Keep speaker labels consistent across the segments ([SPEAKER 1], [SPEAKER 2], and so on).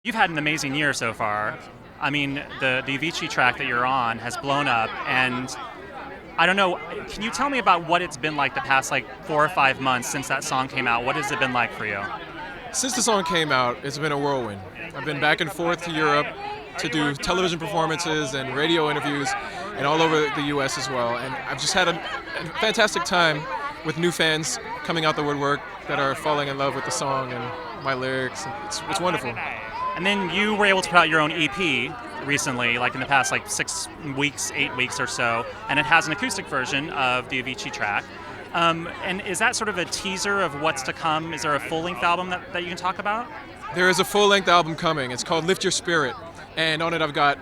[SPEAKER 1] You've had an amazing year so far. I mean, the Avicii track that you're on has blown up, and I don't know. Can you tell me about what it's been like the past 4 or 5 months since that song came out? What has it been like for you?
[SPEAKER 2] Since the song came out, it's been a whirlwind. I've been back and forth to Europe to do television performances and radio interviews and all over the US as well. And I've just had a fantastic time with new fans coming out the woodwork that are falling in love with the song and my lyrics. It's wonderful.
[SPEAKER 1] And then you were able to put out your own EP recently, like in the past 6 weeks, 8 weeks or so, and it has an acoustic version of the Avicii track. And is that sort of a teaser of what's to come? Is there a full-length album that you can talk about?
[SPEAKER 2] There is a full-length album coming. It's called Lift Your Spirit. And on it I've got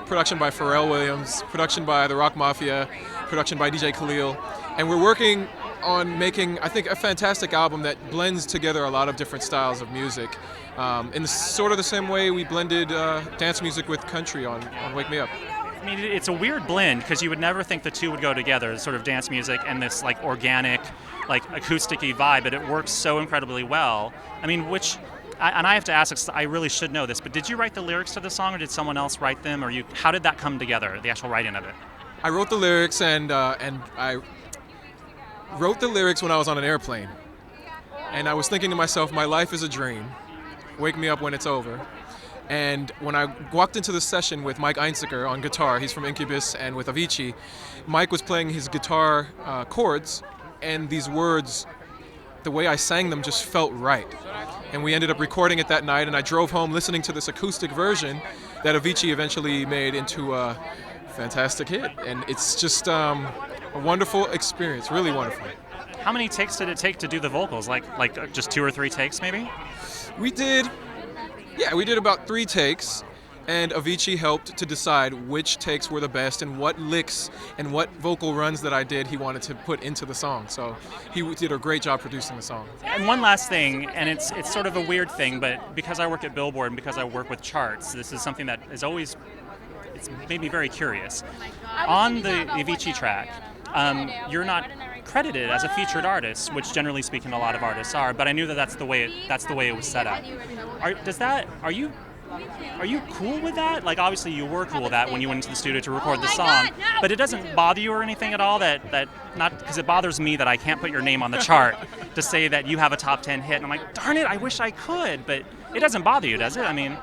[SPEAKER 2] production by Pharrell Williams, production by the Rock Mafia, production by DJ Khalil. And we're working on making, I think, a fantastic album that blends together a lot of different styles of music. In sort of the same way we blended dance music with country on Wake Me Up.
[SPEAKER 1] I mean, it's a weird blend because you would never think the two would go together, sort of dance music and this organic, acoustic-y vibe, but it works so incredibly well. I mean, and I have to ask, I really should know this, but did you write the lyrics to the song or did someone else write them? Or how did that come together, the actual writing of it?
[SPEAKER 2] I wrote the lyrics and I wrote the lyrics when I was on an airplane. And I was thinking to myself, my life is a dream. Wake me up when it's over. And when I walked into the session with Mike Einziger on guitar, he's from Incubus, and with Avicii, Mike was playing his guitar chords, and these words, the way I sang them just felt right. And we ended up recording it that night, and I drove home listening to this acoustic version that Avicii eventually made into a fantastic hit. And it's just a wonderful experience, really wonderful.
[SPEAKER 1] How many takes did it take to do the vocals? Just 2 or 3 takes, maybe?
[SPEAKER 2] We did about 3 takes, and Avicii helped to decide which takes were the best and what licks and what vocal runs that I did he wanted to put into the song. So he did a great job producing the song.
[SPEAKER 1] And one last thing, and it's sort of a weird thing, but because I work at Billboard and because I work with charts, this is something that is always, it's made me very curious. On the Avicii track, you're not credited as a featured artist, which generally speaking a lot of artists are, but I knew that's the way it was set up. Are you cool with that? Obviously you were cool with that when you went into the studio to record the song, but it doesn't bother you or anything at all that not because it bothers me that I can't put your name on the chart to say that you have a top 10 hit, and I'm like, darn it, I wish I could, but it doesn't bother you, does it? I mean,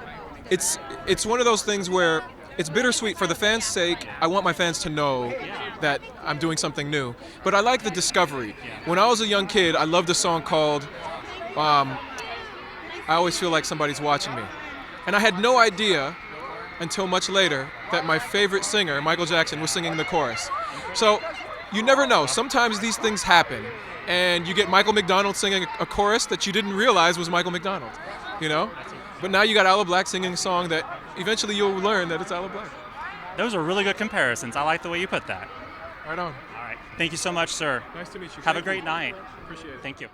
[SPEAKER 2] it's one of those things where it's bittersweet. For the fans' sake, I want my fans to know that I'm doing something new. But I like the discovery. When I was a young kid, I loved a song called I Always Feel Like Somebody's Watching Me. And I had no idea until much later that my favorite singer, Michael Jackson, was singing the chorus. So you never know. Sometimes these things happen. And you get Michael McDonald singing a chorus that you didn't realize was Michael McDonald, But now you got Aloe Blacc singing a song that eventually you'll learn that it's Aloe Blacc.
[SPEAKER 1] Those are really good comparisons. I like the way you put that.
[SPEAKER 2] Right on.
[SPEAKER 1] All right. Thank you so much, sir.
[SPEAKER 2] Nice to meet you.
[SPEAKER 1] Have a great night.
[SPEAKER 2] Appreciate it.
[SPEAKER 1] Thank you.